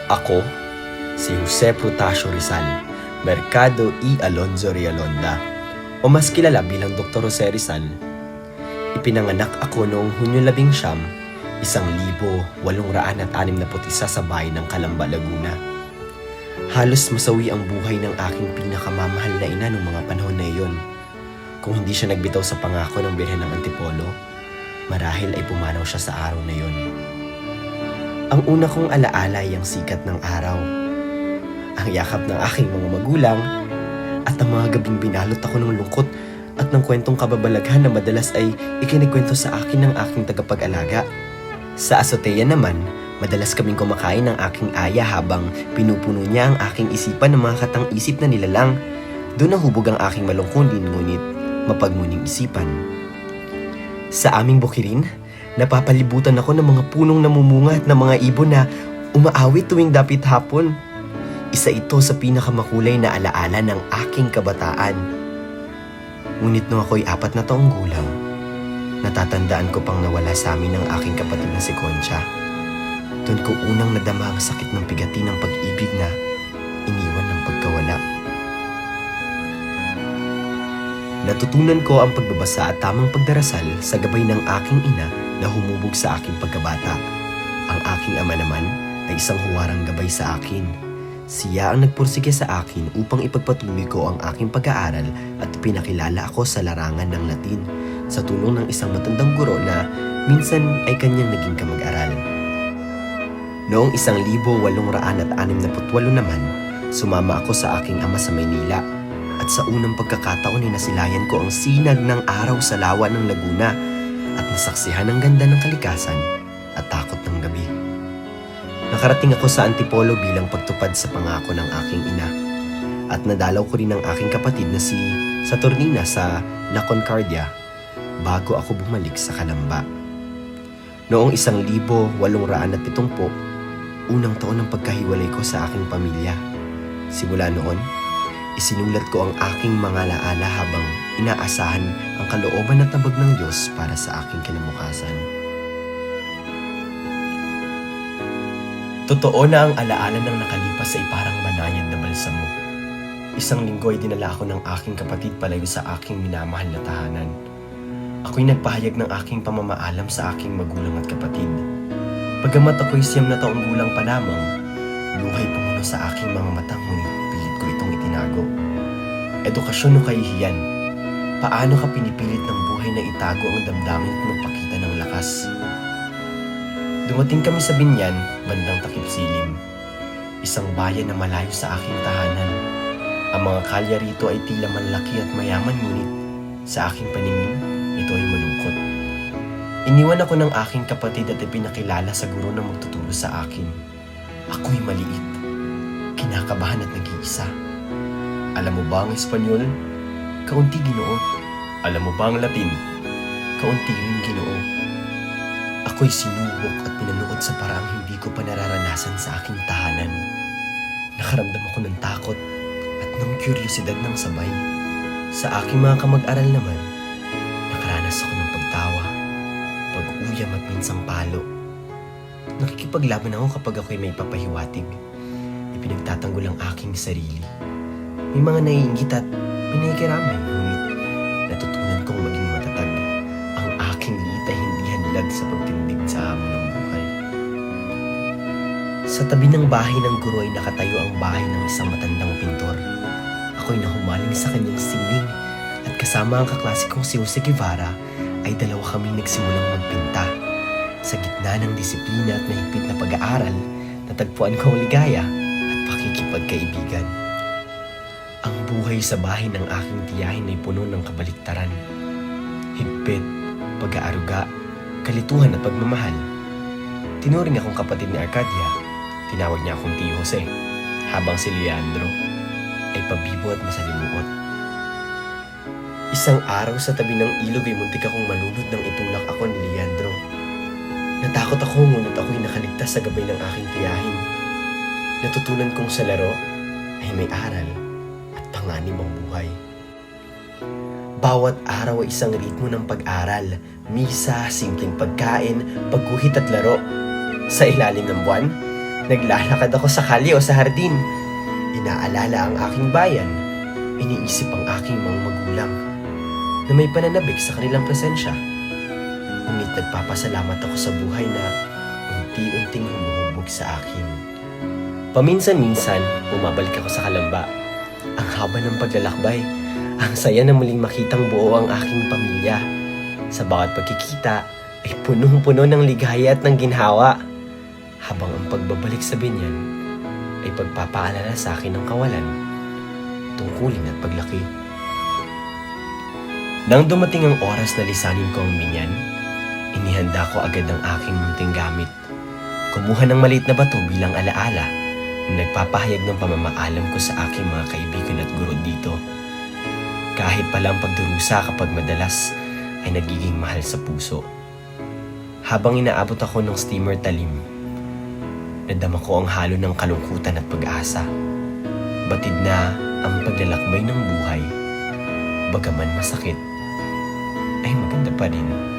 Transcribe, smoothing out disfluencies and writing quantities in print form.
Ako, si Jose Protasio Rizal, Mercado E. Alonzo Realonda, o mas kilala bilang Dr. Jose Rizal. Ipinanganak ako noong Hunyo 19, 1861 sa bayan ng Calamba, Laguna. Halos masawi ang buhay ng aking pinakamamahal na ina noong mga panahon na iyon. Kung hindi siya nagbitaw sa pangako ng Birhen ng Antipolo, marahil ay pumanaw siya sa araw na iyon. Ang una kong alaala ay ang sikat ng araw, ang yakap ng aking mga magulang, at ang mga gabing binalot ako ng lungkot at ng kwentong kababalaghan na madalas ay ikinikwento sa akin ng aking tagapag-alaga. Sa azotea naman, madalas kaming kumakain ng aking aya habang pinupuno niya ang aking isipan ng mga katang-isip na nilalang. Doon nahubog ang aking malungkunin ngunit mapagmuning isipan. Sa aming bukirin, napapalibutan ako ng mga punong namumunga at ng mga ibon na umaawit tuwing dapit hapon. Isa ito sa pinakamakulay na alaala ng aking kabataan. Ngunit nung ako'y 4 na taong gulang, natatandaan ko pang nawala sa amin ang aking kapatid na si Concha. Doon ko unang nadama ang sakit ng pigati ng pag-ibig na iniwan ng pagkawala. Natutunan ko ang pagbabasa at tamang pagdarasal sa gabay ng aking ina na humubog sa aking pagkabata. Ang aking ama naman ay isang huwarang gabay sa akin. Siya ang nagpursige sa akin upang ipagpatuloy ko ang aking pag-aaral at pinakilala ako sa larangan ng Latin sa tulong ng isang matandang guro na minsan ay kanyang naging kamag-aral. Noong 1868 naman, sumama ako sa aking ama sa Maynila at sa unang pagkakataon ay nasilayan ko ang sinag ng araw sa lawa ng Laguna at nasaksihan ang ganda ng kalikasan at takot ng gabi. Nakarating ako sa Antipolo bilang pagtupad sa pangako ng aking ina at nadalaw ko rin ang aking kapatid na si Saturnina sa La Concordia bago ako bumalik sa Calamba. Noong 1870, unang taon ng pagkahiwalay ko sa aking pamilya. Simula noon, isinulat ko ang aking mga laala habang inaasahan ang kalooban at tabag ng Diyos para sa aking kinabukasan. Totoo na ang alaala ng nakalipas ay parang banayad na balsamo. Isang linggo ay dinala ako ng aking kapatid palayo sa aking minamahal na tahanan. Ako'y nagpahayag ng aking pamamaalam sa aking magulang at kapatid. Bagamat ako'y 9 na taong gulang pa lamang, luhay pumuno sa aking mga mata ngunit pilit ko itong itinago. Edukasyon o kahihiyan, paano ka pinipilit ng buhay na itago ang damdamin at magpakita ng lakas? Dumating kami sa Binyan, bandang takip silim. Isang bayan na malayo sa aking tahanan. Ang mga kalye rito ay tila manlaki at mayaman ngunit sa aking paningin, ito ay malungkot. Iniwan ako ng aking kapatid at ipinakilala sa guro na magtuturo sa akin. Ako'y maliit, kinakabahan at nag-iisa. Alam mo ba ang Espanyol? Kaunti, Ginoo. Alam mo ba ang Latin? Kaunti rin, Ginoo. Ako'y sinubok at pinanuod sa paraang hindi ko pa nararanasan sa aking tahanan. Nakaramdam ako ng takot at ng kuryosidad ng sabay. Sa aking mga kamag-aral naman, nakaranas ako ng pagtawa, pag-uyam at minsang palo. Nakikipaglaban ako kapag ako'y may papahiwatig. Ipinagtatanggol ang aking sarili. May mga naiinggit at may nakikiramay, ngunit natutunan kong maging matatag. Ang aking liit ay hindi hanlag sa pagtindig sa hamon ng buhay. Sa tabi ng bahay ng guro ay nakatayo ang bahay ng isang matandang pintor. Ako'y nahumaling sa kanyang sining at kasama ang kaklase kong si Jose Guevara ay dalawa kaming nagsimulang magpinta. Sa gitna ng disiplina at mahigpit na pag-aaral, natagpuan ko ang ligaya at pakikipagkaibigan. Ang buhay sa bahay ng aking tiyahin ay puno ng kabaliktaran. Higpit, pag-aaruga, kalituhan at pagmamahal. Tinuring akong kapatid ni Arcadia, tinawag niya akong Tio Jose, habang si Leandro ay pabibo at masalimuot. Isang araw sa tabi ng ilog ay muntik akong malunod nang itulak ako ni Leandro. Natakot ako ngunit ako'y nakaligtas sa gabay ng aking tiyahin. Natutunan kong sa laro ay may aral at panganib ang buhay. Bawat araw ay isang ritmo ng pag-aral, misa, simpleng pagkain, pagguhit at laro. Sa ilalim ng buwan, Naglalakad ako sa kalye o sa hardin. Inaalala ang aking bayan. Iniisip ang aking mga magulang na may pananabik sa kanilang presensya. Ngunit nagpapasalamat ako sa buhay na unti-unting humuhubog sa akin. Paminsan-minsan, bumabalik ako sa Kalamba. Ang haba ng paglalakbay. Ang saya na muling makitang buo ang aking pamilya. Sa bawat pagkikita ay punong-puno ng ligaya at ng ginhawa. Habang ang pagbabalik sa binyan ay pagpapaalala sa akin ng kawalan, tungkulin at paglaki. Nang dumating ang oras na lisanin ko ang binyan, inihanda ko agad ang aking munting gamit. Kumuha ng maliit na bato bilang alaala na nagpapahayag ng pamamaalam ko sa aking mga kaibigan at guro dito. Kahit palang pagdurusa kapag madalas ay nagiging mahal sa puso. Habang inaabot ako ng steamer talim, nadama ko ang halo ng kalungkutan at pag-asa. Batid na ang paglalakbay ng buhay, bagaman masakit, ay maganda pa rin.